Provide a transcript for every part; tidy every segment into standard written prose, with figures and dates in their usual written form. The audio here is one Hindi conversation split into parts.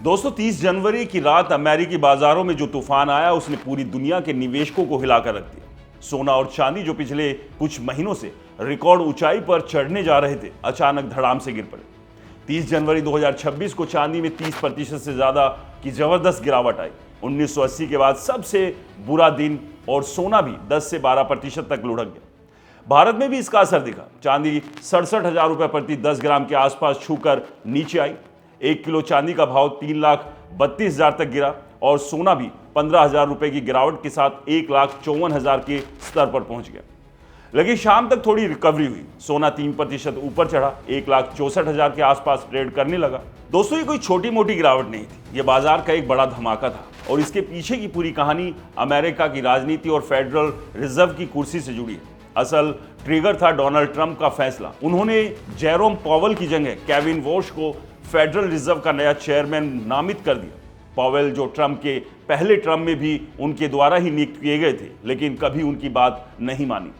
दोस्तों 30 जनवरी की रात अमेरिकी बाजारों में जो तूफान आया उसने पूरी दुनिया के निवेशकों को हिलाकर रख दिया। सोना और चांदी जो पिछले कुछ महीनों से रिकॉर्ड ऊंचाई पर चढ़ने जा रहे थे, अचानक धड़ाम से गिर पड़े। 30 जनवरी 2026 को चांदी में 30% से ज्यादा की जबरदस्त गिरावट आई। 1980 के बाद सबसे बुरा दिन, और सोना भी 10 से 12% तक लुढ़क गया। भारत में भी इसका असर दिखा। चांदी 67,000 रुपए प्रति 10 ग्राम के आसपास छूकर नीचे आई। 1 किलो चांदी का भाव 3,32,000 तक गिरा और सोना भी 15,000 रुपए की गिरावट के साथ 1,54,000 के स्तर पर पहुंच गया। लेकिन शाम तक थोड़ी रिकवरी हुई। सोना 3% ऊपर चढ़ा, 1,64,000 के आसपास ट्रेड करने लगा। दोस्तों ये कोई छोटी मोटी गिरावट नहीं थी, ये बाजार का एक बड़ा धमाका था और इसके पीछे की पूरी कहानी अमेरिका की राजनीति और फेडरल रिजर्व की कुर्सी से जुड़ी है। असल ट्रिगर था डोनाल्ड ट्रंप का फैसला। उन्होंने जेरोम पॉवेल की जगह केविन वॉश को फेडरल रिजर्व का नया चेयरमैन नामित कर दिया। पॉवेल जो ट्रंप के पहले टर्म में भी उनके द्वारा ही नियुक्त किए गए थे, लेकिन कभी उनकी बात नहीं मानी।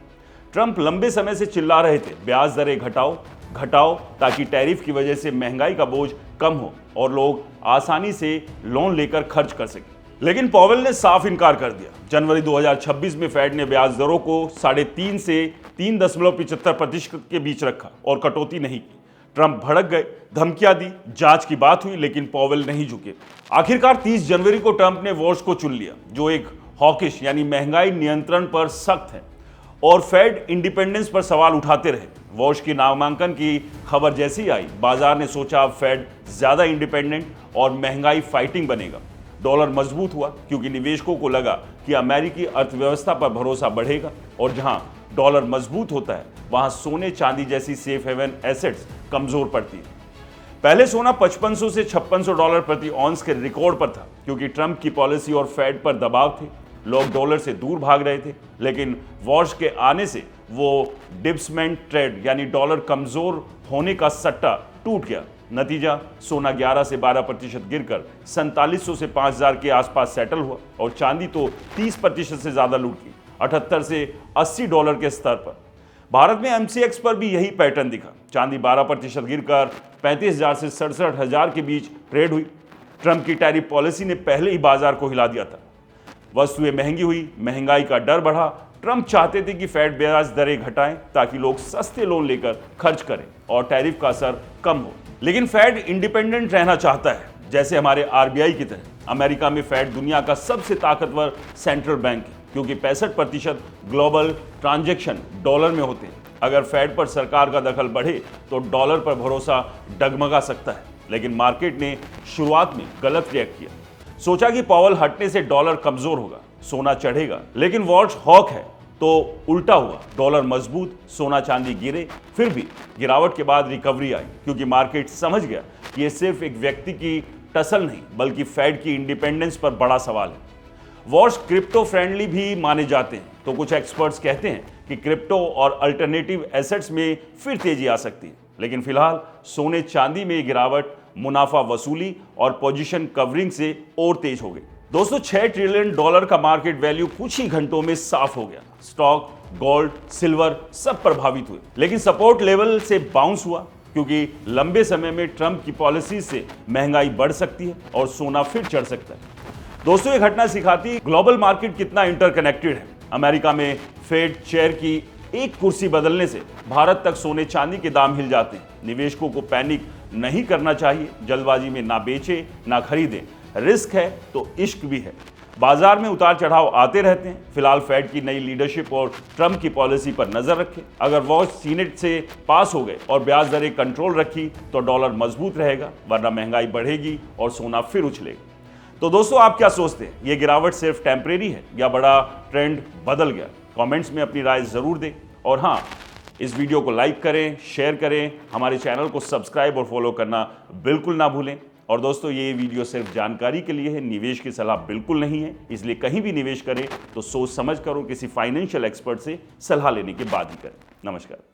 ट्रंप लंबे समय से चिल्ला रहे थे, ब्याज दरें घटाओ घटाओ, ताकि टैरिफ की वजह से महंगाई का बोझ कम हो और लोग आसानी से लोन लेकर खर्च कर सकें। लेकिन पॉवेल ने साफ इनकार कर दिया। जनवरी 2026 में फेड ने ब्याज दरों को 3.5 से 3.75% के बीच रखा और कटौती नहीं की। ट्रंप भड़क गए, धमकियां दी, जांच की बात हुई, लेकिन पॉवेल नहीं झुके। आखिरकार 30 जनवरी को ट्रंप ने वॉश को चुन लिया, जो एक हॉकिश यानी महंगाई नियंत्रण पर सख्त है, और फेड इंडिपेंडेंस पर सवाल उठाते रहे। वॉश की नामांकन की खबर जैसी आई, बाजार ने सोचा अब फेड ज्यादा इंडिपेंडेंट और महंगाई फाइटिंग बनेगा। डॉलर मजबूत हुआ क्योंकि निवेशकों को लगा कि अमेरिकी अर्थव्यवस्था पर भरोसा बढ़ेगा, और जहां डॉलर मजबूत होता है वहां सोने चांदी जैसी सेफ हेवन एसेट्स कमजोर पड़ती है। पहले सोना 5500 से 5600 डॉलर प्रति ऑन्स के रिकॉर्ड पर था क्योंकि ट्रंप की पॉलिसी और फेड पर दबाव थे। लोग डॉलर से दूर भाग रहे थे, लेकिन वॉश के आने से वो डिब्समेंट ट्रेड यानी डॉलर कमजोर होने का सट्टा टूट गया। नतीजा सोना 11 से 12% गिरकर 4700 से 5000 के आसपास सेटल हुआ, और चांदी तो 30% से ज्यादा लूट गई, 78 से 80 डॉलर के स्तर पर। भारत में MCX पर भी यही पैटर्न दिखा। चांदी 12% गिरकर 35,000 से 67,000 के बीच ट्रेड हुई। ट्रंप की टैरिफ पॉलिसी ने पहले ही बाजार को हिला दिया था। वस्तुएं महंगी हुई, महंगाई का डर बढ़ा। ट्रंप चाहते थे कि फेड ब्याज दरें घटाएं ताकि लोग सस्ते लोन लेकर खर्च करें और टैरिफ का असर कम हो। लेकिन फेड इंडिपेंडेंट रहना चाहता है, जैसे हमारे RBI की तरह। अमेरिका में फेड दुनिया का सबसे ताकतवर सेंट्रल बैंक है क्योंकि 65% ग्लोबल ट्रांजैक्शन डॉलर में होते हैं। अगर फेड पर सरकार का दखल बढ़े तो डॉलर पर भरोसा डगमगा सकता है। लेकिन मार्केट ने शुरुआत में गलत रिएक्ट किया। सोचा कि पॉवेल हटने से डॉलर कमजोर होगा, सोना चढ़ेगा, लेकिन वॉश हॉक है तो उल्टा हुआ। डॉलर मजबूत, सोना चांदी गिरे। फिर भी गिरावट के बाद रिकवरी आई क्योंकि मार्केट समझ गया कि ये सिर्फ एक व्यक्ति की टसल नहीं बल्कि फेड की इंडिपेंडेंस पर बड़ा सवाल है। वॉश क्रिप्टो फ्रेंडली भी माने जाते हैं, तो कुछ एक्सपर्ट्स कहते हैं कि क्रिप्टो और अल्टरनेटिव एसेट्स में फिर तेजी आ सकती है। लेकिन फिलहाल सोने चांदी में गिरावट मुनाफा वसूली और पोजीशन कवरिंग से और तेज हो गई। दोस्तों 6 ट्रिलियन डॉलर का मार्केट वैल्यू कुछ ही घंटों में साफ हो गया। स्टॉक, गोल्ड, सिल्वर सब प्रभावित हुए, लेकिन सपोर्ट लेवल से बाउंस हुआ क्योंकि लंबे समय में ट्रंप की पॉलिसी से महंगाई बढ़ सकती है और सोना फिर चढ़ सकता है। दोस्तों ये घटना सिखाती ग्लोबल मार्केट कितना इंटरकनेक्टेड है। अमेरिका में फेड चेयर की एक कुर्सी बदलने से भारत तक सोने चांदी के दाम हिल जाते हैं। निवेशकों को पैनिक नहीं करना चाहिए, जल्दबाजी में ना बेचें ना खरीदें। रिस्क है तो इश्क भी है। बाजार में उतार चढ़ाव आते रहते हैं। फिलहाल फेड की नई लीडरशिप और ट्रंप की पॉलिसी पर नजर रखें। अगर वॉश सीनेट से पास हो गए और ब्याज दरें कंट्रोल रखी तो डॉलर मजबूत रहेगा, वरना महंगाई बढ़ेगी और सोना फिर उछलेगा। तो दोस्तों आप क्या सोचते हैं, ये गिरावट सिर्फ टेम्परेरी है या बड़ा ट्रेंड बदल गया? कमेंट्स में अपनी राय जरूर दें, और हाँ, इस वीडियो को लाइक करें, शेयर करें, हमारे चैनल को सब्सक्राइब और फॉलो करना बिल्कुल ना भूलें। और दोस्तों ये वीडियो सिर्फ जानकारी के लिए है, निवेश की सलाह बिल्कुल नहीं है, इसलिए कहीं भी निवेश करें तो सोच समझ करो, किसी फाइनेंशियल एक्सपर्ट से सलाह लेने के बाद ही करें। नमस्कार।